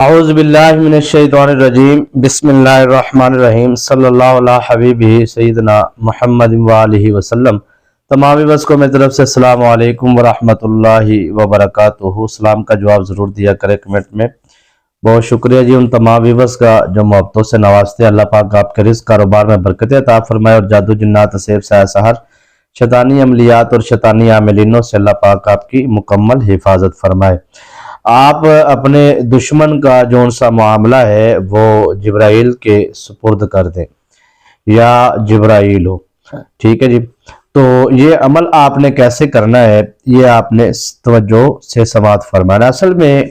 اعوذ باللہ من الشیطان الرجیم بسم اللہ الرحمن الرحیم صلی اللہ علیہ حبیبہ سیدنا محمد وآلہ وسلم۔ تمام ویورز کو میری طرف سے السلام علیکم ورحمۃ اللہ وبرکاتہ۔ سلام کا جواب ضرور دیا کرے کمنٹ میں۔ بہت شکریہ جی ان تمام ویورز کا جو محبتوں سے نوازتے ہیں۔ اللہ پاک آپ کے رزق کاروبار میں برکت عطا فرمائے اور جادو جنات اسیب سایہ سحر شیطانی عملیات اور شیطانی عاملینوں سے اللہ پاک آپ کی مکمل حفاظت فرمائے۔ آپ اپنے دشمن کا جو سا معاملہ ہے وہ جبرائیل کے سپرد کر دیں یا جبرائیل ہو، ٹھیک ہے جی۔ تو یہ عمل آپ نے کیسے کرنا ہے یہ آپ نے توجہ سے سماعت فرمانا۔ اصل میں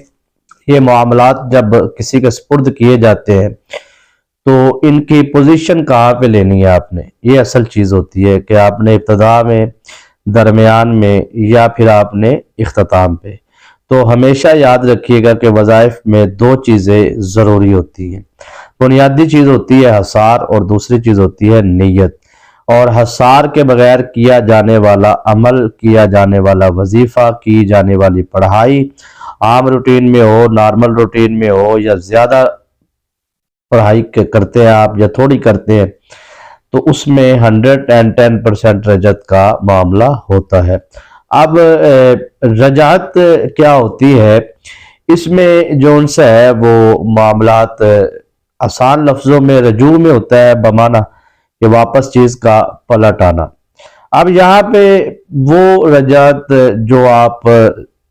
یہ معاملات جب کسی کے سپرد کیے جاتے ہیں تو ان کی پوزیشن کہاں پہ لینی ہے آپ نے، یہ اصل چیز ہوتی ہے کہ آپ نے ابتدا میں، درمیان میں یا پھر آپ نے اختتام پہ۔ تو ہمیشہ یاد رکھیے گا کہ وظائف میں دو چیزیں ضروری ہوتی ہیں۔ بنیادی چیز ہوتی ہے حصار اور دوسری چیز ہوتی ہے نیت۔ اور حصار کے بغیر کیا جانے والا عمل، کیا جانے والا وظیفہ، کی جانے والی پڑھائی، عام روٹین میں ہو، نارمل روٹین میں ہو، یا زیادہ پڑھائی کرتے ہیں آپ یا تھوڑی کرتے ہیں، تو اس میں 110% رجعت کا معاملہ ہوتا ہے۔ اب رجعت کیا ہوتی ہے، اس میں جو ان سے ہے وہ معاملات آسان لفظوں میں رجوع میں ہوتا ہے، بمعنی کہ واپس چیز کا پلٹ آنا۔ اب یہاں پہ وہ رجعت جو آپ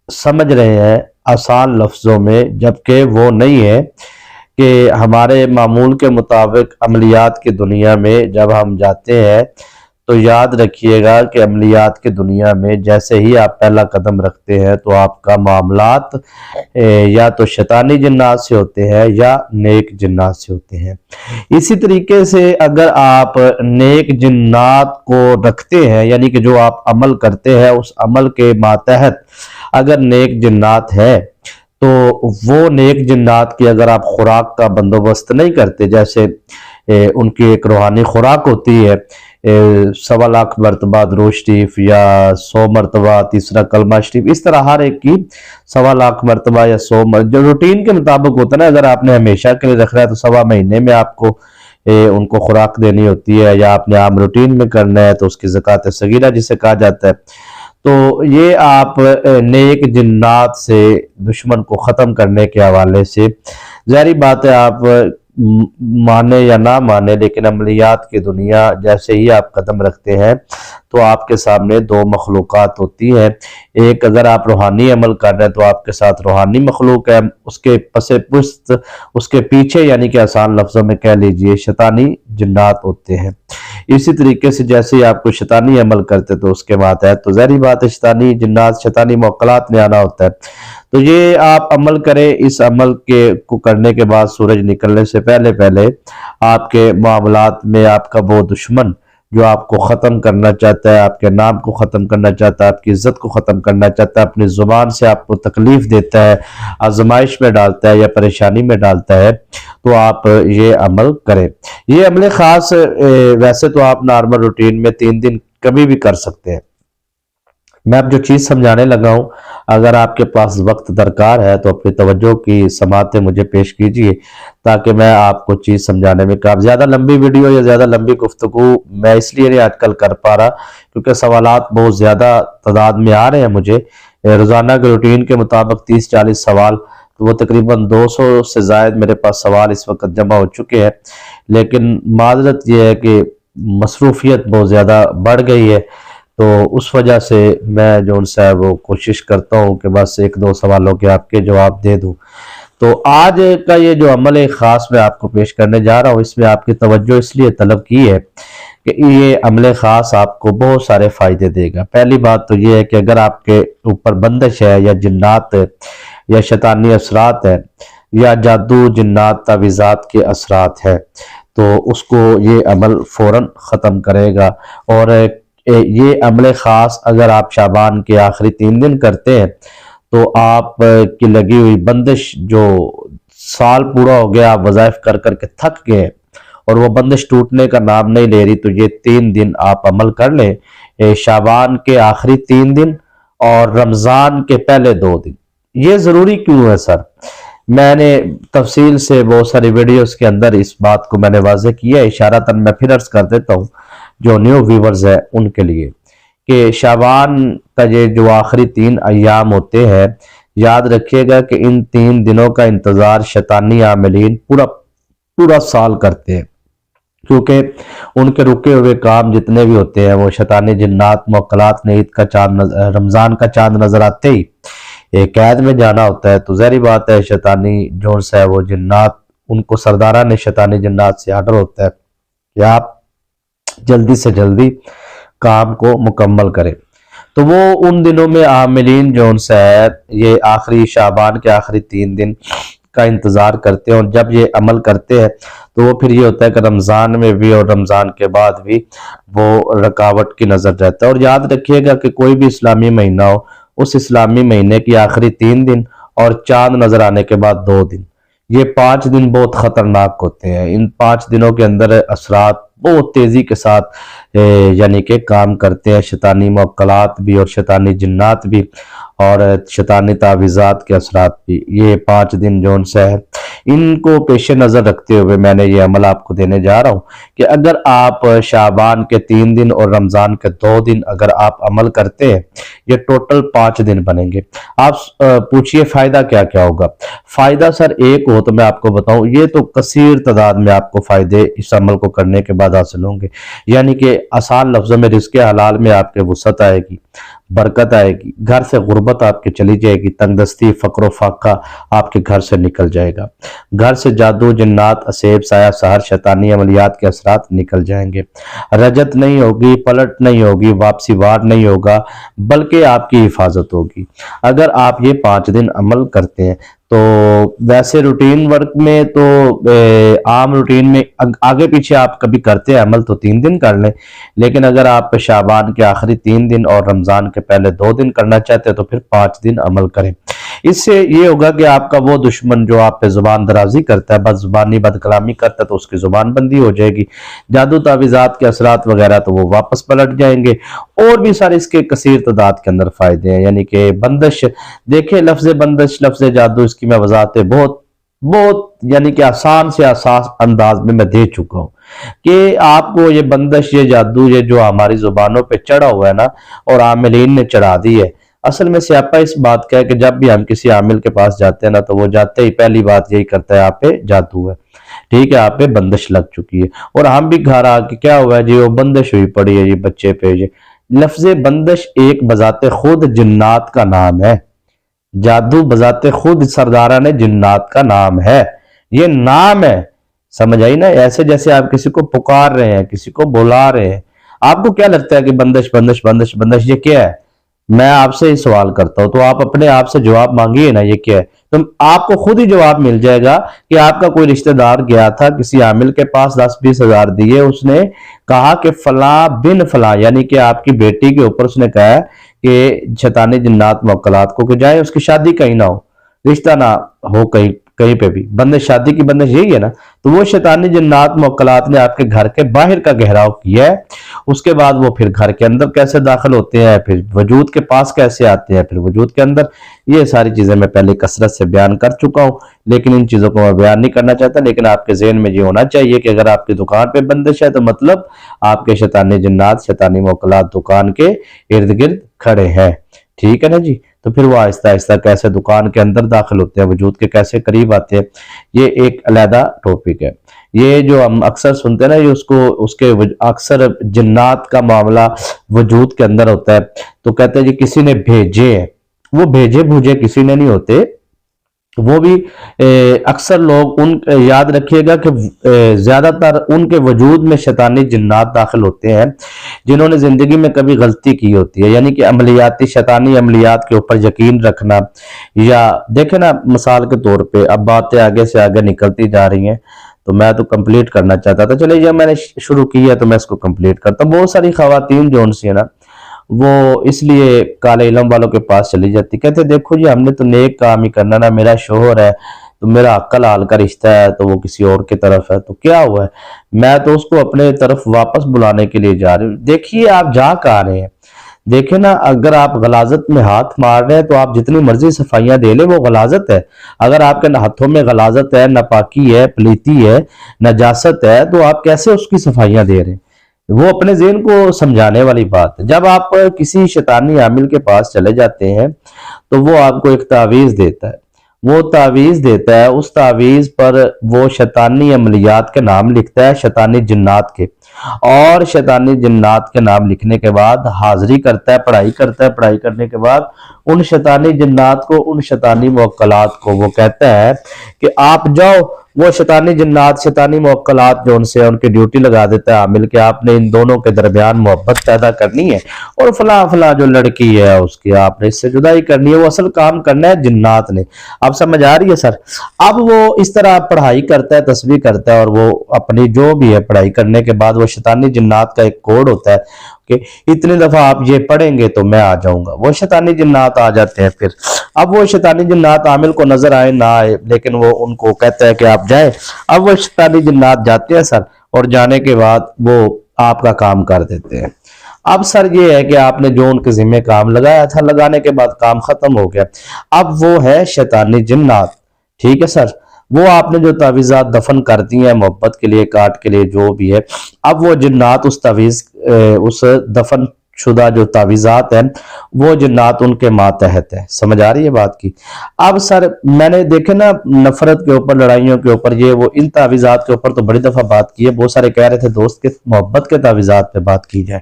سمجھ رہے ہیں آسان لفظوں میں، جبکہ وہ نہیں ہے کہ ہمارے معمول کے مطابق عملیات کی دنیا میں جب ہم جاتے ہیں تو یاد رکھیے گا کہ عملیات کی دنیا میں جیسے ہی آپ پہلا قدم رکھتے ہیں تو آپ کا معاملات یا تو شیطانی جنات سے ہوتے ہیں یا نیک جنات سے ہوتے ہیں۔ اسی طریقے سے اگر آپ نیک جنات کو رکھتے ہیں، یعنی کہ جو آپ عمل کرتے ہیں اس عمل کے ماتحت اگر نیک جنات ہیں تو وہ نیک جنات کی اگر آپ خوراک کا بندوبست نہیں کرتے، جیسے ان کی ایک روحانی خوراک ہوتی ہے 1.25 مرتبہ درود شریف یا 100 مرتبہ تیسرا کلمہ شریف، اس طرح ہر ایک کی 1.25 مرتبہ یا 100 مرتبہ جو روٹین کے مطابق ہوتا ہے نا۔ اگر آپ نے ہمیشہ کے لیے رکھ رہا ہے تو 1.25 مہینے میں آپ کو ان کو خوراک دینی ہوتی ہے، یا آپ نے عام روٹین میں کرنا ہے تو اس کی زکوٰۃ صغیرہ جسے کہا جاتا ہے۔ تو یہ آپ نیک جنات سے دشمن کو ختم کرنے کے حوالے سے ظاہری بات ہے آپ مانے یا نہ مانے، لیکن عملیات کی دنیا جیسے ہی آپ قدم رکھتے ہیں تو آپ کے سامنے دو مخلوقات ہوتی ہیں۔ ایک اگر آپ روحانی عمل کر رہے ہیں تو آپ کے ساتھ روحانی مخلوق ہے، اس کے پس پشت، اس کے پیچھے یعنی کہ آسان لفظوں میں کہہ لیجئے شیطانی جنات ہوتے ہیں۔ اسی طریقے سے جیسے ہی آپ کو شیطانی عمل کرتے تو اس کے ماتحت تو ظاہری بات ہے شیطانی جنات، شیطانی موکلات میں آنا ہوتا ہے۔ تو یہ آپ عمل کریں، اس عمل کو کرنے کے بعد سورج نکلنے سے پہلے آپ کے معاملات میں آپ کا وہ دشمن جو آپ کو ختم کرنا چاہتا ہے، آپ کے نام کو ختم کرنا چاہتا ہے، آپ کی عزت کو ختم کرنا چاہتا ہے، اپنی زبان سے آپ کو تکلیف دیتا ہے، آزمائش میں ڈالتا ہے یا پریشانی میں ڈالتا ہے، تو آپ یہ عمل کریں۔ یہ عمل خاص ویسے تو آپ نارمل روٹین میں 3 دن کبھی بھی کر سکتے ہیں۔ میں اب جو چیز سمجھانے لگا ہوں، اگر آپ کے پاس وقت درکار ہے تو اپنی توجہ کی سماعتیں مجھے پیش کیجئے تاکہ میں آپ کو چیز سمجھانے میں زیادہ لمبی ویڈیو یا زیادہ لمبی گفتگو میں اس لیے نہیں آج کل کر پا رہا کیونکہ سوالات بہت زیادہ تعداد میں آ رہے ہیں مجھے روزانہ کے روٹین کے مطابق 30-40 سوال، تو وہ تقریباً 200 سے زائد میرے پاس سوال اس وقت جمع ہو چکے ہیں، لیکن معذرت یہ ہے کہ مصروفیت بہت زیادہ بڑھ گئی ہے، تو اس وجہ سے میں جو ان سے وہ کوشش کرتا ہوں کہ بس 1-2 سوالوں کے آپ کے جواب دے دوں۔ تو آج کا یہ جو عمل خاص میں آپ کو پیش کرنے جا رہا ہوں، اس میں آپ کی توجہ اس لیے طلب کی ہے کہ یہ عمل خاص آپ کو بہت سارے فائدے دے گا۔ پہلی بات تو یہ ہے کہ اگر آپ کے اوپر بندش ہے یا جنات یا شیطانی اثرات ہے یا جادو جنات تعویذات کے اثرات ہے تو اس کو یہ عمل فوراً ختم کرے گا۔ اور یہ عمل خاص اگر آپ شعبان کے آخری 3 دن کرتے ہیں تو آپ کی لگی ہوئی بندش جو سال پورا ہو گیا آپ وظائف کر کر کے تھک گئے اور وہ بندش ٹوٹنے کا نام نہیں لے رہی، تو یہ 3 دن آپ عمل کر لیں، شعبان کے آخری 3 دن اور رمضان کے پہلے 2 دن۔ یہ ضروری کیوں ہے سر؟ میں نے تفصیل سے بہت ساری ویڈیوز کے اندر اس بات کو میں نے واضح کیا ہے، اشارتاً میں پھر عرض کر دیتا ہوں جو نیو ویورز ہے ان کے لیے، کہ شعبان کا یہ جو آخری 3 ایام ہوتے ہیں، یاد رکھیے گا کہ ان 3 دنوں کا انتظار شیطانی عاملین پورا سال کرتے ہیں، کیونکہ ان کے رکے ہوئے کام جتنے بھی ہوتے ہیں وہ شیطانی جنات موکلات نے عید کا چاند رمضان کا چاند نظر آتے ہی ایک قید میں جانا ہوتا ہے، تو ظاہری بات ہے شیطانی جونس ہے وہ جنات، ان کو سرداران شیطانی جنات سے آرڈر ہوتا ہے کہ آپ جلدی سے جلدی کام کو مکمل کریں۔ تو وہ ان دنوں میں عاملین جونس ہے یہ آخری شعبان کے آخری 3 دن کا انتظار کرتے ہیں، اور جب یہ عمل کرتے ہیں تو وہ پھر یہ ہوتا ہے کہ رمضان میں بھی اور رمضان کے بعد بھی وہ رکاوٹ کی نظر رہتا ہے۔ اور یاد رکھیے گا کہ کوئی بھی اسلامی مہینہ ہو، اس اسلامی مہینے کی آخری 3 دن اور چاند نظر آنے کے بعد 2 دن، یہ 5 دن بہت خطرناک ہوتے ہیں۔ ان 5 دنوں کے اندر اثرات بہت تیزی کے ساتھ یعنی کہ کام کرتے ہیں، شیطانی موکلات بھی اور شیطانی جنات بھی اور شیطانی تعویذات کے اثرات بھی۔ یہ 5 دن جون سے ہے، ان کو پیش نظر رکھتے ہوئے میں نے یہ عمل آپ کو دینے جا رہا ہوں کہ اگر آپ شعبان کے 3 دن اور رمضان کے 2 دن اگر آپ عمل کرتے ہیں، یہ ٹوٹل 5 دن بنیں گے۔ آپ پوچھئے فائدہ کیا کیا ہوگا؟ فائدہ سر ایک ہو تو میں آپ کو بتاؤں، یہ تو کثیر تعداد میں آپ کو فائدے اس عمل کو کرنے کے بعد حاصل ہوں گے، یعنی کہ آسان لفظوں میں رزق حلال میں آپ کے وسعت آئے گی، برکت آئے گی، گھر سے غربت آپ کے چلی جائے گی، تنگ دستی فقر و فاقہ آپ کے گھر سے نکل جائے گا، گھر سے جادو جنات اسیب سایہ سحر شیطانی عملیات کے اثرات نکل جائیں گے، رجت نہیں ہوگی، پلٹ نہیں ہوگی، واپسی وار نہیں ہوگا، بلکہ آپ کی حفاظت ہوگی اگر آپ یہ 5 دن عمل کرتے ہیں۔ تو ویسے روٹین ورک میں تو عام روٹین میں آگے پیچھے آپ کبھی کرتے ہیں عمل تو 3 دن کر لیں، لیکن اگر آپ شعبان کے آخری 3 دن اور رمضان کے پہلے 2 دن کرنا چاہتے ہیں تو پھر 5 دن عمل کریں۔ اس سے یہ ہوگا کہ آپ کا وہ دشمن جو آپ پہ زبان درازی کرتا ہے، بد زبانی بد کلامی کرتا ہے، تو اس کی زبان بندی ہو جائے گی، جادو تعویذات کے اثرات وغیرہ تو وہ واپس پلٹ جائیں گے، اور بھی سارے اس کے کثیر تعداد کے اندر فائدے ہیں۔ یعنی کہ بندش، دیکھیں لفظ بندش لفظ جادو اس کی میں وضاحتیں بہت یعنی کہ آسان سے آسان انداز میں دے چکا ہوں کہ آپ کو یہ بندش یہ جادو یہ جو ہماری زبانوں پہ چڑھا ہوا ہے نا اور عاملین نے چڑھا دی ہے، اصل میں سیاپا اس بات کا ہے کہ جب بھی ہم کسی عامل کے پاس جاتے ہیں نا تو وہ جاتے ہی پہلی بات یہی کرتا ہے آپ پہ جادو ہے، ٹھیک ہے، آپ پہ بندش لگ چکی ہے، اور ہم بھی گھر آ کے کیا ہوا ہے جی وہ بندش ہوئی پڑی ہے جی بچے پہ جی۔ لفظ بندش ایک بذات خود جنات کا نام ہے، جادو بذات خود سرداران جنات کا نام ہے، یہ نام ہے، سمجھ آئی نا؟ ایسے جیسے آپ کسی کو پکار رہے ہیں، کسی کو بلا رہے ہیں، آپ کو کیا لگتا ہے کہ بندش بندش بندش بندش یہ کیا ہے؟ میں آپ سے ہی سوال کرتا ہوں تو آپ اپنے آپ سے جواب مانگیے نا، یہ کیا ہے؟ تو آپ کو خود ہی جواب مل جائے گا کہ آپ کا کوئی رشتہ دار گیا تھا کسی عامل کے پاس، 10-20 ہزار دیے، اس نے کہا کہ فلاں بن فلاں یعنی کہ آپ کی بیٹی کے اوپر اس نے کہا ہے کہ شیطانی جنات موکلات کو کہ جائے اس کی شادی کہیں نہ ہو، رشتہ نہ ہو کہیں پہ بھی، بندش شادی کی بندش یہی ہے نا، تو وہ شیطانی جنات موکلات نے آپ کے گھر کے باہر کا گہراؤ کیا ہے، اس کے بعد وہ پھر گھر کے اندر کیسے داخل ہوتے ہیں، پھر وجود کے پاس کیسے آتے ہیں، پھر وجود کے اندر، یہ ساری چیزیں میں پہلے کثرت سے بیان کر چکا ہوں، لیکن ان چیزوں کو میں بیان نہیں کرنا چاہتا، لیکن آپ کے ذہن میں یہ ہونا چاہیے کہ اگر آپ کی دکان پہ بندش ہے تو مطلب آپ کے شیطانی جنات شیطانی موکلات دکان کے ارد گرد کھڑے ہیں، ٹھیک ہے نا جی؟ تو پھر وہ آہستہ آہستہ کیسے دکان کے اندر داخل ہوتے ہیں، وجود کے کیسے قریب آتے ہیں، یہ ایک علیحدہ ٹاپک ہے۔ یہ جو ہم اکثر سنتے ہیں نا، یہ اس کے اکثر جنات کا معاملہ وجود کے اندر ہوتا ہے تو کہتے ہیں جی کسی نے بھیجے ہیں، وہ بھیجے بھوجے کسی نے نہیں ہوتے، وہ بھی اکثر لوگ یاد رکھیے گا کہ زیادہ تر ان کے وجود میں شیطانی جنات داخل ہوتے ہیں جنہوں نے زندگی میں کبھی غلطی کی ہوتی ہے، یعنی کہ عملیاتی شیطانی عملیات کے اوپر یقین رکھنا، یا دیکھیں نا مثال کے طور پہ اب باتیں آگے سے آگے نکلتی جا رہی ہیں تو میں تو کمپلیٹ کرنا چاہتا تھا، چلے جب میں نے شروع کی ہے تو میں اس کو کمپلیٹ کرتا ہوں۔ بہت ساری خواتین جو ان سے نا وہ اس لیے کالے علم والوں کے پاس چلی جاتی، کہتے دیکھو جی ہم نے تو نیک کام ہی کرنا نا، میرا شوہر ہے تو میرا عقل حال کا رشتہ ہے تو وہ کسی اور کی طرف ہے تو کیا ہوا ہے، میں تو اس کو اپنے طرف واپس بلانے کے لیے جا رہی ہوں۔ دیکھیے آپ جا کہاں رہے ہیں، دیکھیں نا، اگر آپ غلاظت میں ہاتھ مار رہے ہیں تو آپ جتنی مرضی صفائیاں دے لیں، وہ غلاظت ہے۔ اگر آپ کے ہاتھوں میں غلاظت ہے، ناپاکی ہے، پلیتی ہے، نجاست ہے، تو آپ کیسے اس کی صفائیاں دے رہے ہیں؟ وہ اپنے ذہن کو سمجھانے والی بات ہے۔ جب آپ کسی شیطانی عامل کے پاس چلے جاتے ہیں تو وہ آپ کو ایک تعویذ دیتا ہے، وہ تعویذ دیتا ہے، اس تعویذ پر وہ شیطانی عملیات کے نام لکھتا ہے، شیطانی جنات کے، اور شیطانی جنات کے نام لکھنے کے بعد حاضری کرتا ہے، پڑھائی کرتا ہے، پڑھائی کرنے کے بعد ان شیطانی جنات کو، ان شیطانی موکلات کو وہ کہتا ہے کہ آپ جاؤ، وہ شیطانی جنات، شیطانی موکلات جو ان سے ان کی ڈیوٹی لگا دیتا ہے عامل کہ آپ نے ان دونوں کے درمیان محبت پیدا کرنی ہے، اور فلاں فلاں جو لڑکی ہے اس کی آپ نے اس سے جدائی کرنی ہے، وہ اصل کام کرنا ہے جنات نے۔ اب سمجھ آ رہی ہے سر؟ اب وہ اس طرح پڑھائی کرتا ہے، تسبیح کرتا ہے، اور وہ اپنی جو بھی ہے پڑھائی کرنے کے بعد وہ شیطانی جنات کا ایک کوڈ ہوتا ہے کہ اتنی دفعہ آپ یہ پڑھیں گے تو میں آ جاؤں گا۔ وہ شیطانی جنات آ جاتے ہیں۔ پھر اب وہ شیطانی جنات عامل کو نظر آئے نہ آئے، لیکن وہ ان کو کہتا ہے کہ آپ جائیں۔ اب وہ شیطانی جنات جاتے ہیں سر، اور جانے کے بعد وہ آپ کا کام کر دیتے ہیں۔ اب سر یہ ہے کہ آپ نے جو ان کے ذمہ کام لگایا تھا، لگانے کے بعد کام ختم ہو گیا۔ اب وہ ہے شیطانی جنات، ٹھیک ہے سر؟ وہ آپ نے جو تعویذات دفن کر دی ہیں محبت کے لیے، کاٹ کے لیے، جو بھی ہے، اب وہ جنات اس تعویذ اس دفن شدہ جو تعویذات ہیں، وہ جنات ان کے ماتحت ہیں۔ سمجھ آ رہی ہے بات کی؟ اب سر میں نے دیکھے نا، نفرت کے اوپر، لڑائیوں کے اوپر، یہ وہ ان تعویذات کے اوپر تو بڑی دفعہ بات کی ہے، بہت سارے کہہ رہے تھے دوست کے محبت کے تعویذات پہ بات کی جائے،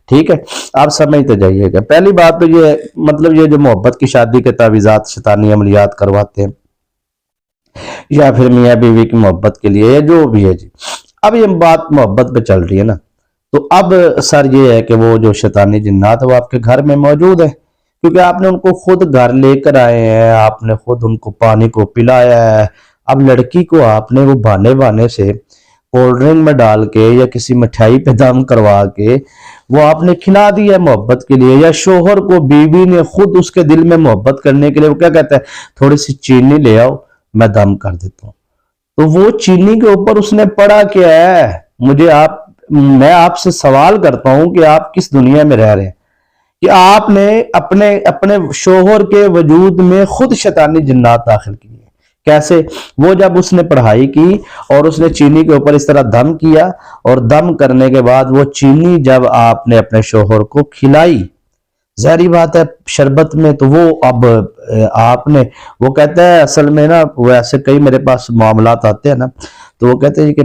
ٹھیک ہے؟ آپ سمجھتے جائیے گا۔ پہلی بات تو یہ مطلب یہ جو محبت کی شادی کے تعویذات شیطانی عملیات کرواتے ہیں، یا پھر میاں بیوی کی محبت کے لیے، یا جو بھی ہے جی، اب یہ بات محبت پہ چل رہی ہے نا، تو اب سر یہ ہے کہ وہ جو شیطانی جنات ہے وہ آپ کے گھر میں موجود ہے، کیونکہ آپ نے ان کو خود گھر لے کر آئے ہیں، آپ نے خود ان کو پانی کو پلایا ہے۔ اب لڑکی کو آپ نے وہ بہانے سے کولڈ ڈرنک میں ڈال کے یا کسی مٹھائی پہ دم کروا کے وہ آپ نے کھلا دی ہے محبت کے لیے، یا شوہر کو بیوی نے خود اس کے دل میں محبت کرنے کے لیے وہ کیا کہتا ہے، تھوڑی سی چینی لے آؤ میں دم کر دیتا ہوں۔ تو وہ چینی کے اوپر اس نے پڑھا کیا ہے؟ میں آپ سے سوال کرتا ہوں کہ آپ کس دنیا میں رہ رہے ہیں کہ آپ نے اپنے شوہر کے وجود میں خود شیطانی جنات داخل کیے؟ کیسے؟ وہ جب اس نے پڑھائی کی اور اس نے چینی کے اوپر اس طرح دم کیا، اور دم کرنے کے بعد وہ چینی جب آپ نے اپنے شوہر کو کھلائی، ظاہری بات ہے شربت میں، تو وہ اب آپ نے، وہ کہتا ہے اصل میں نا، وہ ایسے کئی میرے پاس معاملات آتے ہیں نا، تو وہ کہتے ہیں کہ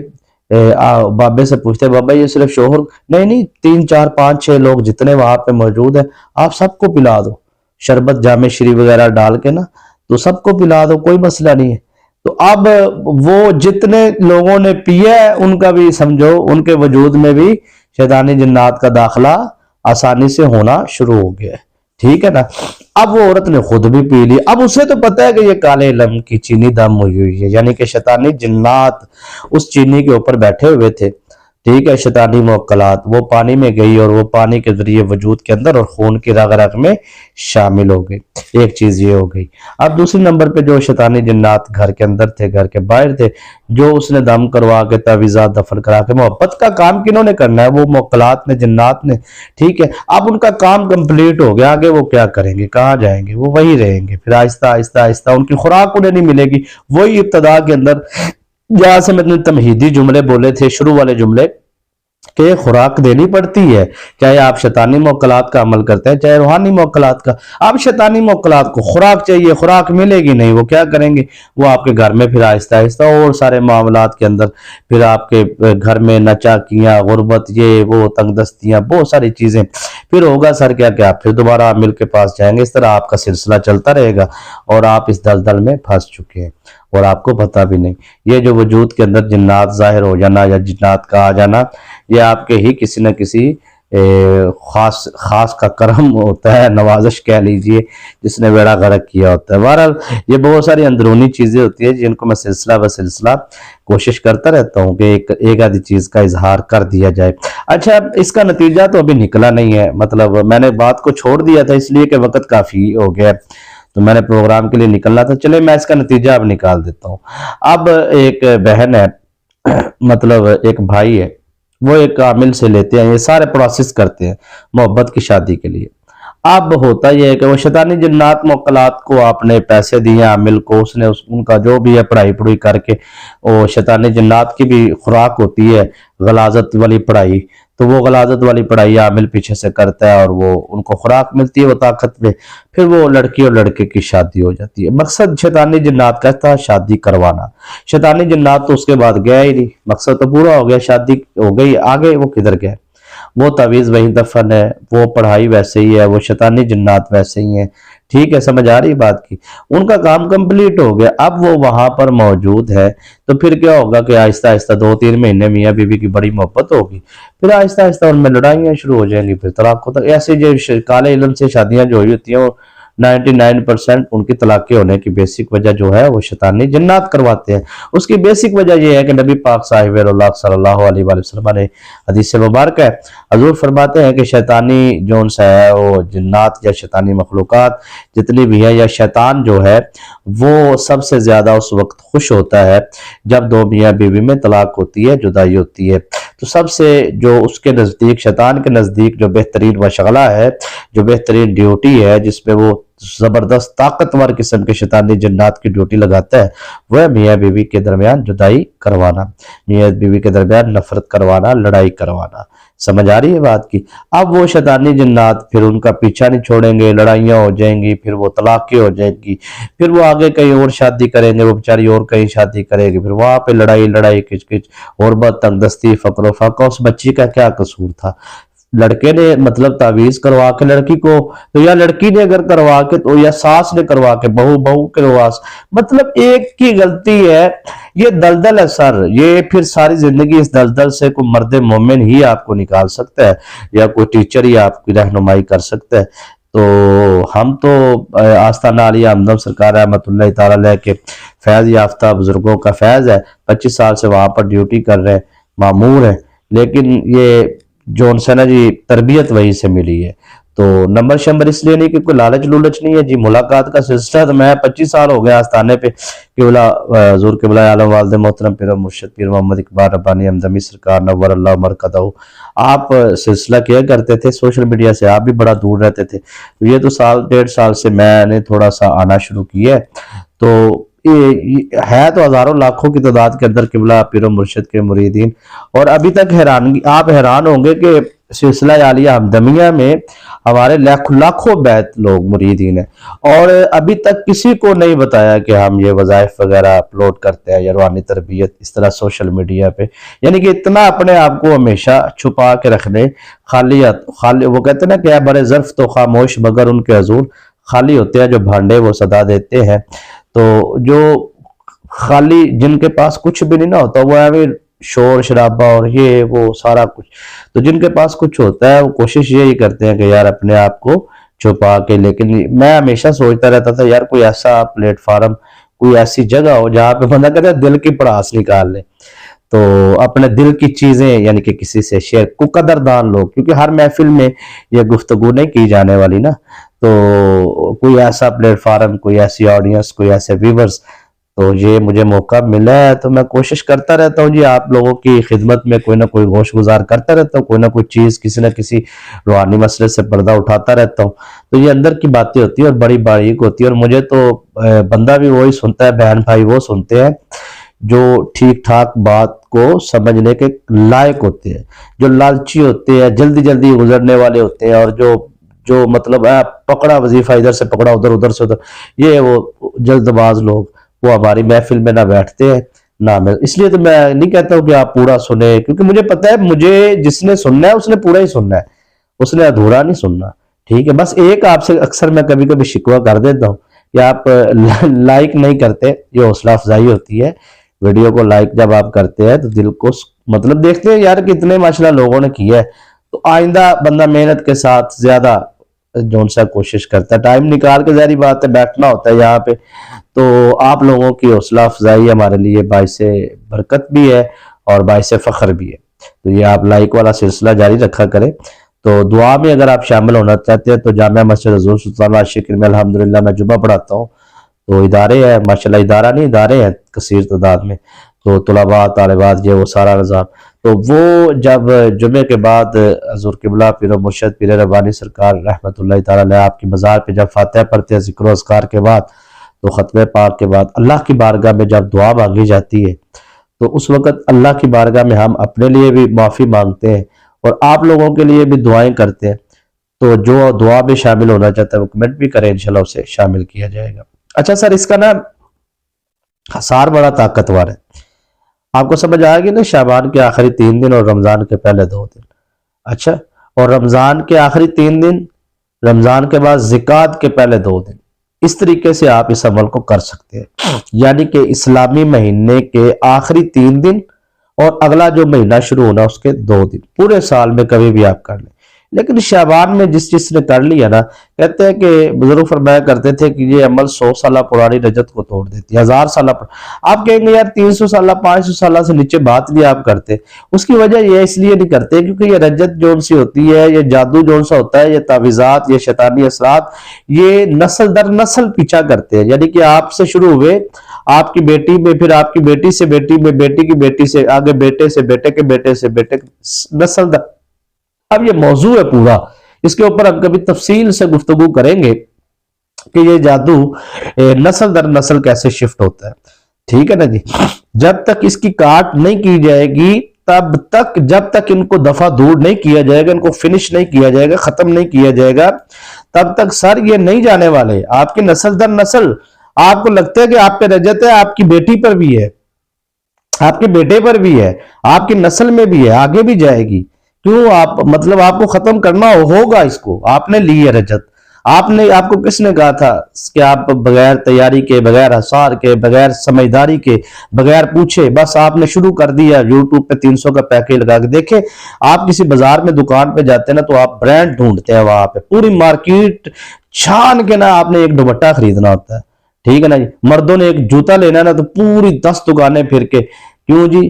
بابے سے پوچھتے ہیں، بابا یہ صرف شوہر نہیں 3 4 5 6 لوگ جتنے وہاں پہ موجود ہیں آپ سب کو پلا دو، شربت جامع شری وغیرہ ڈال کے نا، تو سب کو پلا دو، کوئی مسئلہ نہیں ہے۔ تو اب وہ جتنے لوگوں نے پیا ہے ان کا بھی سمجھو، ان کے وجود میں بھی شیطانی جنات کا داخلہ آسانی سے ہونا شروع ہو گیا ہے، ٹھیک ہے نا؟ اب وہ عورت نے خود بھی پی لی، اب اسے تو پتہ ہے کہ یہ کالے علم کی چینی دم ہوئی ہے، یعنی کہ شیطانی جنات اس چینی کے اوپر بیٹھے ہوئے تھے، ٹھیک ہے؟ شیطانی موکلات وہ پانی میں گئی، اور وہ پانی کے ذریعے وجود کے اندر اور خون کی رگ رگ میں شامل ہو گئی۔ ایک چیز یہ ہو گئی۔ اب دوسری نمبر پہ جو شیطانی جنات گھر کے اندر تھے، گھر کے باہر تھے، جو اس نے دم کروا کے تعویذات دفن کرا کے، محبت کا کام کنہوں نے کرنا ہے؟ وہ موکلات نے، جنات نے، ٹھیک ہے؟ اب ان کا کام کمپلیٹ ہو گیا، آگے وہ کیا کریں گے؟ کہاں جائیں گے؟ وہ وہی رہیں گے، پھر آہستہ آہستہ آہستہ ان کی خوراک انہیں نہیں ملے گی۔ وہی ابتدا کے اندر جہاں سے میں نے تمہیدی جملے بولے تھے، شروع والے جملے، کہ خوراک دینی پڑتی ہے، چاہے آپ شیطانی موکلات کا عمل کرتے ہیں، چاہے روحانی موکلات کا۔ آپ شیطانی موکلات کو خوراک چاہیے، خوراک ملے گی نہیں، وہ کیا کریں گے؟ وہ آپ کے گھر میں پھر آہستہ آہستہ اور سارے معاملات کے اندر، پھر آپ کے گھر میں نچاکیاں، غربت، یہ وہ، تنگ دستیاں، بہت ساری چیزیں، پھر ہوگا سر کیا کہ آپ پھر دوبارہ عامل کے پاس جائیں گے۔ اس طرح آپ کا سلسلہ چلتا رہے گا، اور آپ اس دلدل میں پھنس چکے ہیں اور آپ کو پتہ بھی نہیں۔ یہ جو وجود کے اندر جنات ظاہر ہو جانا یا جنات کا آ جانا، یہ آپ کے ہی کسی نہ کسی خاص کا کرم ہوتا ہے، نوازش کہہ لیجئے، جس نے بیڑا غرق کیا ہوتا ہے۔ بہرحال یہ بہت ساری اندرونی چیزیں ہوتی ہیں جن کو میں سلسلہ بسلسلہ کوشش کرتا رہتا ہوں کہ ایک آدھی چیز کا اظہار کر دیا جائے۔ اچھا، اس کا نتیجہ تو ابھی نکلا نہیں ہے، مطلب میں نے بات کو چھوڑ دیا تھا اس لیے کہ وقت کافی ہو گیا، تو میں نے پروگرام کے لیے نکلنا تھا۔ چلے میں اس کا نتیجہ اب نکال دیتا ہوں۔ اب ایک بہن ہے، مطلب ایک بھائی ہے، وہ ایک عامل سے لیتے ہیں، یہ سارے پروسیس کرتے ہیں محبت کی شادی کے لیے۔ اب ہوتا یہ ہے کہ وہ شیطانی جنات موکلات کو آپ نے پیسے دیے عامل کو، اس نے ان کا جو بھی ہے پڑھائی کر کے، وہ شیطانی جنات کی بھی خوراک ہوتی ہے غلاظت والی پڑھائی، تو وہ غلاظت والی پڑھائی عامل پیچھے سے کرتا ہے اور وہ ان کو خوراک ملتی ہے وہ طاقت میں، پھر وہ لڑکی اور لڑکے کی شادی ہو جاتی ہے۔ مقصد شیطانی جنات کا تھا شادی کروانا، شیطانی جنات تو اس کے بعد گیا ہی نہیں، مقصد تو پورا ہو گیا، شادی ہو گئی، آگے وہ کدھر گیا؟ وہ تعویذ وہی دفن ہے، وہ پڑھائی ویسے ہی ہے، وہ شیطانی جنات ویسے ہی ہیں، ٹھیک ہے، سمجھ آ رہی بات کی؟ ان کا کام کمپلیٹ ہو گیا، اب وہ وہاں پر موجود ہے، تو پھر کیا ہوگا کہ آہستہ آہستہ 2-3 مہینے میاں بیوی کی بڑی محبت ہوگی، پھر آہستہ آہستہ ان میں لڑائیاں شروع ہو جائیں گی، پھر طلاق ہوتا ہے۔ ایسے جو کالے علم سے شادیاں جو ہوئی ہوتی ہیں وہ 99% ان کی طلاقیں ہونے کی بیسک وجہ جو ہے وہ شیطانی جنات کرواتے ہیں۔ اس کی بیسک وجہ یہ ہے کہ نبی پاک صاحب اللہ صلی اللہ علیہ وآلہ وسلم نے حدیث مبارک ہے، حضور فرماتے ہیں کہ شیطانی جون سا ہے وہ جنات یا شیطانی مخلوقات جتنی بھی ہے، یا شیطان جو ہے وہ سب سے زیادہ اس وقت خوش ہوتا ہے جب دو میاں بیوی میں طلاق ہوتی ہے، جدائی ہوتی ہے، تو سب سے جو اس کے نزدیک، شیطان کے نزدیک جو بہترین مشغلہ ہے، جو بہترین ڈیوٹی ہے، جس میں وہ زبردست طاقتور قسم کے شیطانی جنات کی ڈیوٹی لگاتا ہے، وہ میاں بیوی کے درمیان جدائی کروانا، میاں بیوی کے درمیان نفرت کروانا، لڑائی کروانا۔ سمجھ آ رہی ہے بات کی؟ اب وہ شیطانی جنات پھر ان کا پیچھا نہیں چھوڑیں گے، لڑائیاں ہو جائیں گی، پھر وہ طلاقیں ہو جائیں گی، پھر وہ آگے کہیں اور شادی کریں گے، وہ بیچاری اور کہیں شادی کرے گی، پھر وہاں پہ لڑائی کچ کچ اور بد تنگ دستی، فقر و فاقہ۔ اس بچی کا کیا قصور تھا؟ لڑکے نے مطلب تعویذ کروا کے لڑکی کو، تو یا لڑکی نے اگر کروا کے تو یا ساس نے کروا کے، بہو کے رواس، مطلب ایک کی غلطی ہے، یہ دلدل ہے سر، یہ پھر ساری زندگی اس دلدل سے کوئی مرد مومن ہی آپ کو نکال سکتا ہے، یا کوئی ٹیچر ہی آپ کی رہنمائی کر سکتا ہے۔ تو ہم تو آستانہ عالیہ ہمدم سرکار رحمۃ اللہ تعالی علیہ کے فیض یافتہ بزرگوں کا فیض ہے، 25 سال سے وہاں پر ڈیوٹی کر رہے ہیں، معمور ہیں، لیکن یہ جو ان سے نا جی تربیت وہی سے ملی ہے۔ تو نمبر شمبر اس لیے نہیں کہ کوئی لالچ لولچ نہیں ہے جی، ملاقات کا سلسلہ تو میں 25 سال ہو گیا آستانے پہ، قبلہ حضور قبلہ عالم والد محترم پیر مرشد پیر محمد اقبال ربانی ہمدمی سرکار نور اللہ مرکزہ، آپ سلسلہ کیا کرتے تھے، سوشل میڈیا سے آپ بھی بڑا دور رہتے تھے، یہ تو 1.5 سال سے میں نے تھوڑا سا آنا شروع کیا ہے، تو ہے تو ہزاروں لاکھوں کی تعداد کے اندر قبلہ پیر و مرشد کے مریدین، اور ابھی تک آپ حیران ہوں گے کہ سلسلہ عالیہ ہمدمیہ میں ہمارے لاکھوں بیت لوگ مریدین ہیں، اور ابھی تک کسی کو نہیں بتایا کہ ہم یہ وظائف وغیرہ اپلوڈ کرتے ہیں یا روحانی تربیت اس طرح سوشل میڈیا پہ، یعنی کہ اتنا اپنے آپ کو ہمیشہ چھپا کے رکھنے، خالی وہ کہتے ہیں نا کہ بڑے ظرف تو خاموش مگر ان کے حضور خالی ہوتے ہیں، جو بھانڈے وہ صدا دیتے ہیں، تو جو خالی جن کے پاس کچھ بھی نہیں نہ ہوتا وہ ہمیں شور شرابہ اور یہ وہ سارا کچھ، تو جن کے پاس کچھ ہوتا ہے وہ کوشش یہی کرتے ہیں کہ یار اپنے آپ کو چھپا کے، لیکن میں ہمیشہ سوچتا رہتا تھا یار کوئی ایسا پلیٹ فارم، کوئی ایسی جگہ ہو جہاں پہ بندہ کہتا ہے دل کی پڑاس نکال لے، تو اپنے دل کی چیزیں یعنی کہ کسی سے شیئر کو، قدردان لوگ، کیونکہ ہر محفل میں یہ گفتگو نہیں کی جانے والی نا، تو کوئی ایسا پلیٹ فارم، کوئی ایسی آڈینس، کوئی ایسے ویورز، تو یہ مجھے موقع ملا ہے تو میں کوشش کرتا رہتا ہوں جی آپ لوگوں کی خدمت میں کوئی نہ کوئی گوش گزار کرتا رہتا ہوں، کوئی نہ کوئی چیز کسی نہ کسی روحانی مسئلے سے پردہ اٹھاتا رہتا ہوں، تو یہ اندر کی باتیں ہوتی ہیں اور بڑی باریک ہوتی ہے، اور مجھے تو بندہ بھی وہی سنتا ہے، بہن بھائی وہ سنتے ہیں جو ٹھیک ٹھاک بات کو سمجھنے کے لائق ہوتے ہیں، جو لالچی ہوتے ہیں، جلدی جلدی گزرنے والے ہوتے ہیں، اور جو مطلب پکڑا وظیفہ ادھر سے پکڑا ادھر سے ادھر، یہ وہ جلد باز لوگ وہ ہماری محفل میں نہ بیٹھتے ہیں نہ میں، اس لیے تو میں نہیں کہتا ہوں کہ آپ پورا سنیں، کیونکہ مجھے پتا ہے مجھے جس نے سننا ہے اس نے پورا ہی سننا ہے، اس نے ادھورا نہیں سننا، ٹھیک ہے؟ بس ایک آپ سے اکثر میں کبھی کبھی شکوہ کر دیتا ہوں کہ آپ لائک نہیں کرتے، یہ حوصلہ افزائی ہوتی ہے، ویڈیو کو لائک جب آپ کرتے ہیں تو دل کو مطلب دیکھتے ہیں یار کتنے ماشاءاللہ لوگوں نے کیا ہے، تو آئندہ بندہ محنت کے ساتھ زیادہ جو سا کوشش کرتا ہے، ٹائم نکال کے ظاہری بات ہے بیٹھنا ہوتا ہے یہاں پہ، تو آپ لوگوں کی حوصلہ افزائی ہمارے لیے باعث برکت بھی ہے اور باعث فخر بھی ہے، تو یہ آپ لائک والا سلسلہ جاری رکھا کریں۔ تو دعا میں اگر آپ شامل ہونا چاہتے ہیں تو جامعہ مسجد حضور سلطان عاشق میں الحمدللہ میں جمعہ پڑھاتا ہوں، تو ادارے ہیں ماشاءاللہ، ادارہ نہیں ادارے ہیں کثیر تعداد میں، تو طلباء طالبات یہ وہ سارا نظام، تو وہ جب جمعے کے بعد حضور قبلہ پیر و مرشد پیر ربانی سرکار رحمۃ اللہ تعالی علیہ آپ کی مزار پہ جب فاتحہ پڑھتے ہیں ذکر و اذکار کے بعد، تو ختم پاک کے بعد اللہ کی بارگاہ میں جب دعا مانگی جاتی ہے تو اس وقت اللہ کی بارگاہ میں ہم اپنے لیے بھی معافی مانگتے ہیں اور آپ لوگوں کے لیے بھی دعائیں کرتے ہیں، تو جو دعا میں شامل ہونا چاہتا ہے وہ کمنٹ بھی کریں، انشاءاللہ اسے شامل کیا جائے گا۔ اچھا سر، اس کا نا حصار بڑا طاقتور ہے، آپ کو سمجھ آئے گی نا، شعبان کے آخری 3 دن اور رمضان کے پہلے 2 دن، اچھا، اور رمضان کے آخری 3 دن، رمضان کے بعد زکوٰۃ کے پہلے 2 دن، اس طریقے سے آپ اس عمل کو کر سکتے ہیں، یعنی کہ اسلامی مہینے کے آخری 3 دن اور اگلا جو مہینہ شروع ہونا اس کے 2 دن، پورے سال میں کبھی بھی آپ کر لیں۔ لیکن شعبان میں جس نے کر لیا نا، کہتے ہیں کہ بزرگ فرمایا کرتے تھے کہ یہ عمل 100 سالہ پرانی رجت کو توڑ دیتی ہے، 1000 سالہ آپ کہیں گے یار 300 سالہ 500 سالہ سے نیچے بات بھی آپ کرتے، اس کی وجہ یہ اس لیے نہیں کرتے کیونکہ یہ رجت جون سی ہوتی ہے، یہ جادو جون سا ہوتا ہے، یہ تعویذات، یہ شیطانی اثرات، یہ نسل در نسل پیچھا کرتے ہیں، یعنی کہ آپ سے شروع ہوئے، آپ کی بیٹی میں، پھر آپ کی بیٹی سے بیٹی میں، بیٹی کی بیٹی سے آگے، بیٹے سے بیٹے کے بیٹے سے بیٹے، نسل در۔ اب یہ موضوع ہے پورا، اس کے اوپر ہم کبھی تفصیل سے گفتگو کریں گے کہ یہ جادو نسل در نسل کیسے شفٹ ہوتا ہے، ٹھیک ہے نا جی۔ جب تک اس کی کاٹ نہیں کی جائے گی، تب تک، جب تک ان کو دفع دور نہیں کیا جائے گا، ان کو فنش نہیں کیا جائے گا، ختم نہیں کیا جائے گا، تب تک سر یہ نہیں جانے والے، آپ کی نسل در نسل۔ آپ کو لگتا ہے کہ آپ پہ رجت ہے، آپ کی بیٹی پر بھی ہے، آپ کے بیٹے پر بھی ہے، آپ کی نسل میں بھی ہے، آگے بھی جائے گی۔ کیوں؟ آپ مطلب آپ کو ختم کرنا ہوگا، اس کو آپ نے لی ہے رجت، آپ کو کس نے کہا تھا کہ آپ بغیر تیاری کے، بغیر حصار کے، بغیر سمجھداری کے، بغیر پوچھے بس آپ نے شروع کر دیا یوٹیوب پہ 300 کا پیکج لگا کے؟ دیکھیں، آپ کسی بازار میں دکان پہ جاتے ہیں نا تو آپ برانڈ ڈھونڈتے ہیں، وہاں پہ پوری مارکیٹ چھان کے نا آپ نے ایک دوپٹہ خریدنا ہوتا ہے، ٹھیک ہے نا جی۔ مردوں نے ایک جوتا لینا نا تو پوری 10 دکانیں پھر کے، کیوں جی؟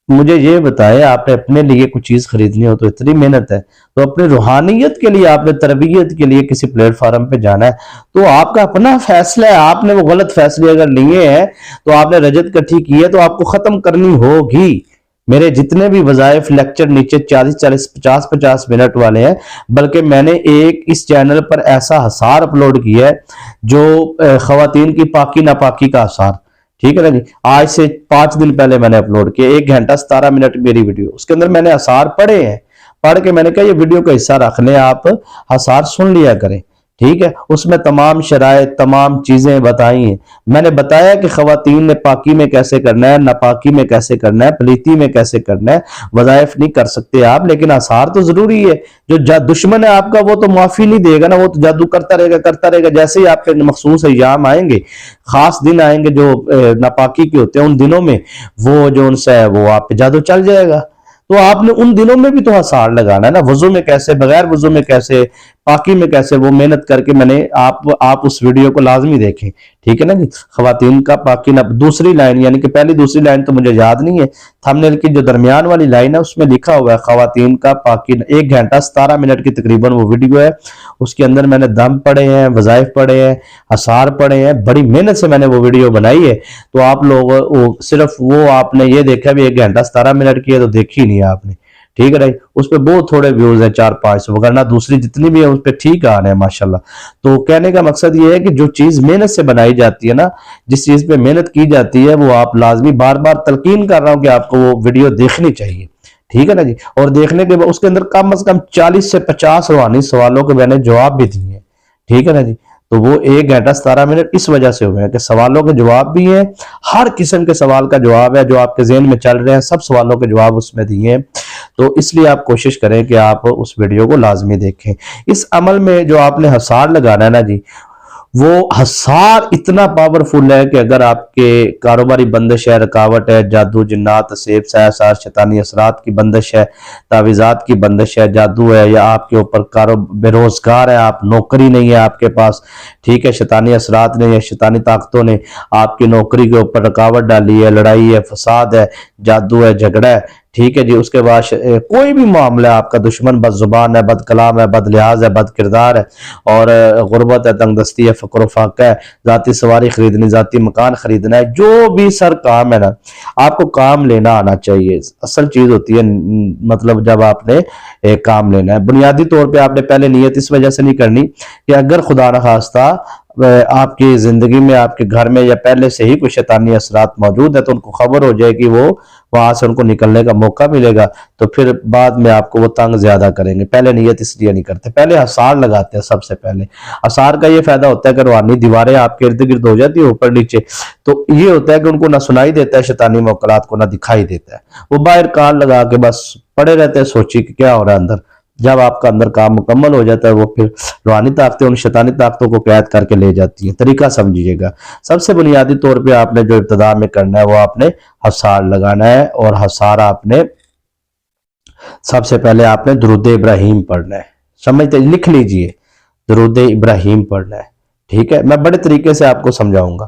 مجھے یہ بتائے، آپ نے اپنے لیے کچھ چیز خریدنی ہو تو اتنی محنت ہے، تو اپنے روحانیت کے لیے، آپ نے تربیت کے لیے کسی پلیٹ فارم پہ جانا ہے تو آپ کا اپنا فیصلہ ہے، آپ نے وہ غلط فیصلے اگر لیے ہیں تو آپ نے رجت کٹھی کی ہے تو آپ کو ختم کرنی ہوگی۔ میرے جتنے بھی وظائف لیکچر نیچے 40 50 منٹ والے ہیں، بلکہ میں نے ایک اس چینل پر ایسا حصار اپلوڈ کیا ہے جو خواتین کی پاکی ناپاکی کا حصار، ٹھیک ہے نا جی۔ آج سے 5 دن پہلے میں نے اپلوڈ کیا، 1 گھنٹہ 17 منٹ میری ویڈیو، اس کے اندر میں نے حصار پڑھے ہیں، پڑھ کے میں نے کہا یہ ویڈیو کا حصہ رکھ لیں، آپ حصار سن لیا کریں، ٹھیک ہے۔ اس میں تمام شرائط، تمام چیزیں بتائی ہیں، میں نے بتایا کہ خواتین نے پاکی میں کیسے کرنا ہے، ناپاکی میں کیسے کرنا ہے، پلیتی میں کیسے کرنا ہے۔ وظائف نہیں کر سکتے آپ، لیکن حصار تو ضروری ہے۔ جو دشمن ہے آپ کا وہ تو معافی نہیں دے گا نا، وہ تو جادو کرتا رہے گا۔ جیسے ہی آپ کے مخصوص ایام آئیں گے، خاص دن آئیں گے جو ناپاکی کے ہوتے ہیں، ان دنوں میں وہ جو ان سے ہے وہ آپ پہ جادو چل جائے گا۔ تو آپ نے ان دنوں میں بھی تو حصار لگانا ہے نا، وضو میں کیسے، بغیر وضو میں کیسے، پاکی میں کیسے، وہ محنت کر کے میں نے آپ اس ویڈیو کو لازمی دیکھیں، ٹھیک ہے نا جی۔ خواتین کا پاکی نہ، دوسری لائن، یعنی کہ پہلی دوسری لائن تو مجھے یاد نہیں ہے، تھمبنیل کی جو درمیان والی لائن ہے اس میں لکھا ہوا ہے خواتین کا پاکی، 1 گھنٹہ 17 منٹ کی تقریباً وہ ویڈیو ہے، اس کے اندر میں نے دم پڑھے ہیں، وظائف پڑھے ہیں، حصار پڑھے ہیں، بڑی محنت سے میں نے وہ ویڈیو بنائی ہے۔ تو آپ لوگ صرف وہ آپ نے یہ دیکھا بھی 1 گھنٹہ 17 منٹ کی ہے تو دیکھی نہیں آپ نے، ٹھیک ہے نا، اس پہ بہت تھوڑے ویوز ہیں، 400-500، وگرنہ دوسری جتنی بھی ہے اس پہ ٹھیک آ رہے ہیں ماشاءاللہ۔ تو کہنے کا مقصد یہ ہے کہ جو چیز محنت سے بنائی جاتی ہے نا، جس چیز پہ محنت کی جاتی ہے، وہ آپ لازمی، بار بار تلقین کر رہا ہوں کہ آپ کو وہ ویڈیو دیکھنی چاہیے، ٹھیک ہے نا جی۔ اور دیکھنے کے بعد اس کے اندر کم از کم 40 سے 50 روحانی سوالوں کے میں نے جواب بھی دیے ہیں، ٹھیک ہے نا جی۔ تو وہ 1 گھنٹہ 17 منٹ اس وجہ سے ہوئے ہیں کہ سوالوں کے جواب بھی ہیں، ہر قسم کے سوال کا جواب ہے، جو آپ کے ذہن میں چل رہے ہیں سب سوالوں کے جواب اس میں دیے ہیں۔ تو اس لیے آپ کوشش کریں کہ آپ اس ویڈیو کو لازمی دیکھیں۔ اس عمل میں جو آپ نے حصار لگانا ہے نا جی، وہ حصار اتنا پاورفل ہے کہ اگر آپ کے کاروباری بندش ہے، رکاوٹ ہے، جادو، جنات، اسیب، سحر، شیطانی اثرات کی بندش ہے، تعویذات کی بندش ہے، جادو ہے، یا آپ کے اوپر بے روزگار ہے، آپ نوکری نہیں ہے آپ کے پاس، ٹھیک ہے، شیطانی اثرات نے یا شیطانی طاقتوں نے آپ کی نوکری کے اوپر رکاوٹ ڈالی ہے، لڑائی ہے، فساد ہے، جادو ہے، جھگڑا ہے، ٹھیک ہے جی. اس کے بعد کوئی بھی معاملہ آپ کا دشمن بد زبان ہے، بد کلام ہے، بد لحاظ ہے، بد کردار ہے، اور غربت ہے، تنگ دستی ہے، فقر و فاقہ ہے، ذاتی سواری خریدنی، ذاتی مکان خریدنا ہے، جو بھی سر کام ہے نا، آپ کو کام لینا آنا چاہیے. اصل چیز ہوتی ہے مطلب جب آپ نے ایک کام لینا ہے، بنیادی طور پہ آپ نے پہلے نیت اس وجہ سے نہیں کرنی کہ اگر خدا نخواستہ آپ کی زندگی میں، آپ کے گھر میں یا پہلے سے ہی کوئی شیطانی اثرات موجود ہے تو ان کو خبر ہو جائے کہ وہ وہاں سے ان کو نکلنے کا موقع ملے گا، تو پھر بعد میں آپ کو وہ تنگ زیادہ کریں گے. پہلے نیت اس لیے نہیں کرتے، پہلے حصار لگاتے ہیں. سب سے پہلے حصار کا یہ فائدہ ہوتا ہے کہ روحانی دیواریں آپ کے ارد گرد ہو جاتی ہے اوپر نیچے، تو یہ ہوتا ہے کہ ان کو نہ سنائی دیتا ہے شیطانی موکلات کو، نہ دکھائی دیتا ہے. وہ باہر کان لگا کے بس پڑے رہتے ہیں سوچی کہ کیا ہو رہا ہے اندر. جب آپ کا اندر کام مکمل ہو جاتا ہے وہ پھر روحانی طاقتیں ان شیطانی طاقتوں کو قید کر کے لے جاتی ہیں. طریقہ سمجھیے گا. سب سے بنیادی طور پہ آپ نے جو ابتدا میں کرنا ہے وہ آپ نے حصار لگانا ہے، اور حصار آپ نے سب سے پہلے آپ نے درود ابراہیم پڑھنا ہے. سمجھتے، لکھ لیجئے، درود ابراہیم پڑھنا ہے. ٹھیک ہے، میں بڑے طریقے سے آپ کو سمجھاؤں گا.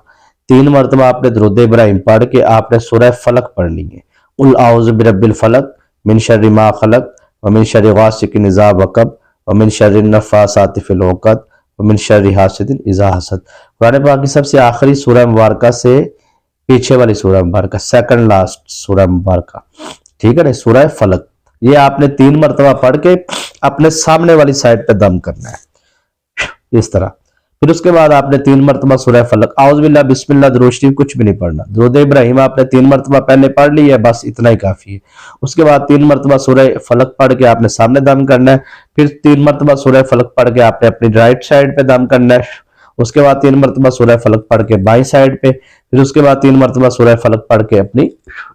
3 مرتبہ آپ نے درود ابراہیم پڑھ کے آپ نے سورہ فلق پڑھنی ہے. قل اعوذ برب الفلق من شر ما خلق ومن شر غاسق اذا وقب ومن شر النفاثات فی العقد ومن شر حاسد اذا حسد. قرآن پاک کی سب سے آخری سورہ مبارکہ سے پیچھے والی سورہ مبارکہ، سیکنڈ لاسٹ سورہ مبارکہ، ٹھیک ہے نا، سورہ فلق. یہ آپ نے 3 مرتبہ پڑھ کے اپنے سامنے والی سائڈ پہ دم کرنا ہے اس طرح. پھر اس کے بعد آپ نے 3 مرتبہ سورہ فلق، اعوذ باللہ، بسم اللہ، درود شریف کچھ بھی نہیں پڑھنا. درود ابراہیم آپ نے 3 مرتبہ پہلے پڑھ لی ہے، بس اتنا ہی کافی ہے. اس کے بعد 3 مرتبہ سورہ فلق پڑھ کے آپ نے سامنے دم کرنا ہے. پھر 3 مرتبہ سورہ فلق پڑھ کے آپ نے اپنی رائٹ سائڈ پہ دم کرنا ہے. اس کے بعد 3 مرتبہ سورہ فلق پڑھ کے بائیں سائڈ پہ. پھر اس کے بعد 3 مرتبہ سورہ فلق پڑھ کے اپنی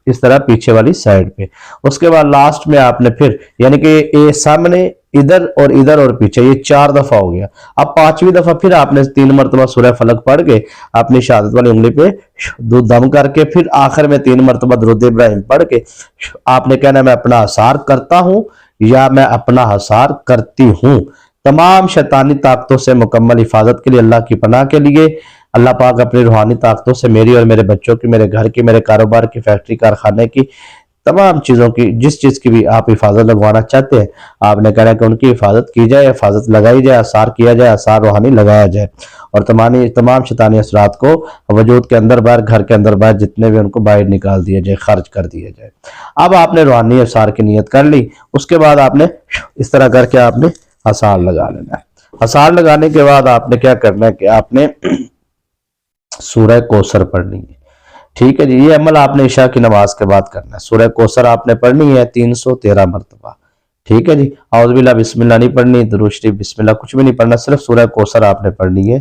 اس طرح پیچھے والی سائڈ پہ. اس کے بعد لاسٹ میں آپ نے پھر یعنی کہ یہ سامنے، ادھر اور پیچھے، یہ 4 دفعہ ہو گیا. اب 5ویں دفعہ پھر آپ نے 3 مرتبہ سورہ فلق پڑھ کے اپنی شہادت والی انگلی پہ دم کر کے پھر آخر میں 3 مرتبہ درود ابراہیم پڑھ کے آپ نے کہنا میں اپنا حصار کرتا ہوں یا میں اپنا حصار کرتی ہوں. تمام شیطانی طاقتوں سے مکمل حفاظت کے لیے، اللہ کی پناہ کے لیے، اللہ پاک اپنی روحانی طاقتوں سے میری اور میرے بچوں کی، میرے گھر کی، میرے کاروبار کی، فیکٹری کارخانے کی، تمام چیزوں کی، جس چیز کی بھی آپ حفاظت لگوانا چاہتے ہیں، آپ نے کہنا کہ ان کی حفاظت کی جائے، حفاظت لگائی جائے، اثار کیا جائے، اثار روحانی لگایا جائے، اور تمام شیطانی اثرات کو وجود کے اندر باہر، گھر کے اندر باہر جتنے بھی ان کو باہر نکال دیا جائے، خارج کر دیا جائے. اب آپ نے روحانی اثار کی نیت کر لی. اس کے بعد آپ نے اس طرح کر کے آپ نے حصار لگا لینا ہے. حصار لگانے کے بعد آپ نے کیا کرنا ہے کہ آپ نے سورہ کوثر پڑھنی ہے. ٹھیک ہے جی، یہ عمل آپ نے عشاء کی نماز کے بعد کرنا ہے. سورہ کوثر آپ نے پڑھنی ہے 313 مرتبہ. ٹھیک ہے جی، اعوذ باللہ بسم اللہ نہیں پڑھنی، درود شریف بسم اللہ کچھ بھی نہیں پڑھنا، صرف سورہ کوثر آپ نے پڑھنی ہے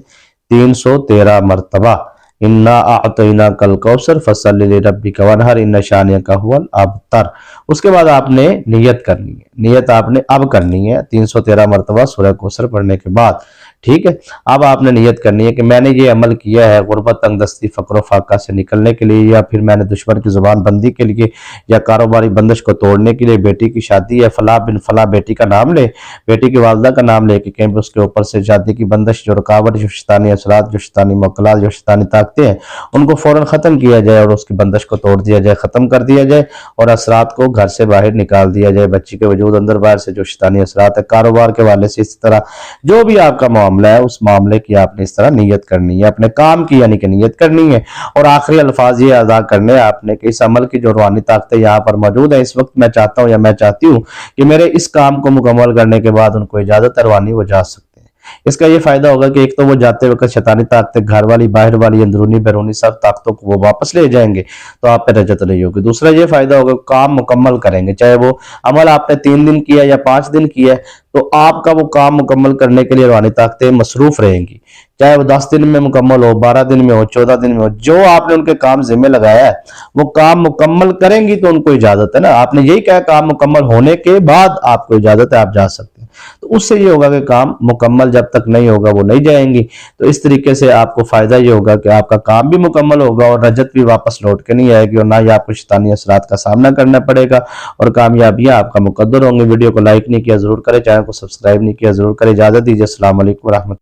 313 مرتبہ. انا اعطیناک الکوثر فصلی لربک وانحر ان شانئک هو الابتر. اس کے بعد آپ نے نیت کرنی ہے. نیت آپ نے اب کرنی ہے 313 مرتبہ سورہ کوثر پڑھنے کے بعد. ٹھیک ہے، اب آپ نے نیت کرنی ہے کہ میں نے یہ عمل کیا ہے غربت، تنگ دستی، فقر و فاقہ سے نکلنے کے لیے، یا پھر میں نے دشمن کی زبان بندی کے لیے، یا کاروباری بندش کو توڑنے کے لیے، بیٹی کی شادی ہے، فلاں بن فلاں بیٹی کا نام لے، بیٹی کی والدہ کا نام لے کہ کہیں پہ اس کے اوپر سے شادی کی بندش، جو رکاوٹ، جو شیطانی اثرات، جو شیطانی موکلات، جو شیطانی طاقتیں ہیں، ان کو فوراً ختم کیا جائے اور اس کی بندش کو توڑ دیا جائے، ختم کر دیا جائے، اور اثرات کو گھر سے باہر نکال دیا جائے. بچی کے وجود اندر باہر سے جو شیطانی اثرات ہے، کاروبار کے والے سے اس طرح جو بھی آپ کا معاملہ ہے، اس معاملے کی آپ نے اس طرح نیت کرنی ہے، اپنے کام کی یعنی کہ نیت کرنی ہے. اور آخری الفاظ یہ ادا کرنے ہیں آپ نے کہ اس عمل کی جو روحانی طاقتیں یہاں پر موجود ہیں اس وقت، میں چاہتا ہوں یا میں چاہتی ہوں کہ میرے اس کام کو مکمل کرنے کے بعد ان کو اجازت ہے روحانی، وہ جا سکتے ہیں. اس کا یہ فائدہ ہوگا کہ ایک تو وہ جاتے وقت شیطانی طاقتیں، گھر والی، باہر والی، اندرونی بیرونی سب طاقتوں کو وہ واپس لے جائیں گے، تو آپ پہ رجت نہیں ہوگی. دوسرا یہ فائدہ ہوگا کام مکمل کریں گے، چاہے وہ عمل آپ نے 3 دن کیا یا 5 دن کیا ہے، تو آپ کا وہ کام مکمل کرنے کے لیے روحانی طاقتیں مصروف رہیں گی. چاہے وہ 10 دن میں مکمل ہو، 12 دن میں ہو، 14 دن میں ہو، جو آپ نے ان کے کام ذمہ لگایا ہے وہ کام مکمل کریں گی تو ان کو اجازت ہے نا. آپ نے یہی کہا کام مکمل ہونے کے بعد آپ کو اجازت ہے، آپ جا سکتے ہیں. تو اس سے یہ ہوگا کہ کام مکمل جب تک نہیں ہوگا وہ نہیں جائیں گی. تو اس طریقے سے آپ کو فائدہ یہ ہوگا کہ آپ کا کام بھی مکمل ہوگا اور رجت بھی واپس لوٹ کے نہیں آئے گی، اور نہ ہی آپ کو شیطانی اثرات کا سامنا کرنا پڑے گا، اور کامیابیاں آپ کا مقدر ہوں گی. ویڈیو کو لائک نہیں کیا ضرور کریں، چینل کو سبسکرائب نہیں کیا ضرور کریں. اجازت دیجیے، السلام علیکم ورحمۃ اللہ.